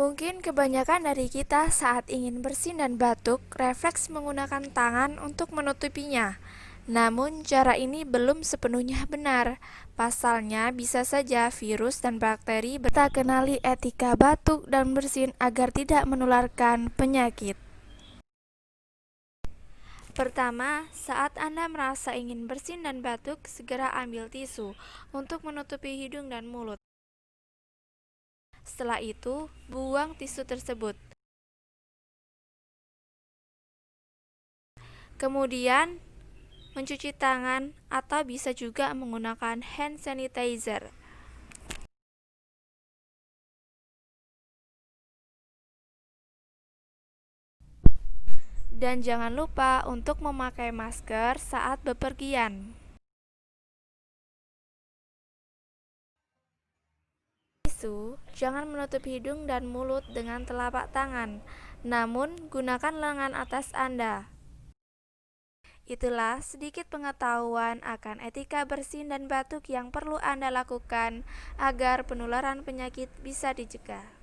Mungkin kebanyakan dari kita saat ingin bersin dan batuk, refleks menggunakan tangan untuk menutupinya. Namun, cara ini belum sepenuhnya benar. Pasalnya, bisa saja virus dan bakteri kita kenali etika batuk dan bersin agar tidak menularkan penyakit. Pertama, saat Anda merasa ingin bersin dan batuk, segera ambil tisu untuk menutupi hidung dan mulut. Setelah itu, buang tisu tersebut. Kemudian, mencuci tangan atau bisa juga menggunakan hand sanitizer. Dan jangan lupa untuk memakai masker saat bepergian. Tisu, jangan menutup hidung dan mulut dengan telapak tangan, namun gunakan lengan atas Anda. Itulah sedikit pengetahuan akan etika bersin dan batuk yang perlu Anda lakukan agar penularan penyakit bisa dicegah.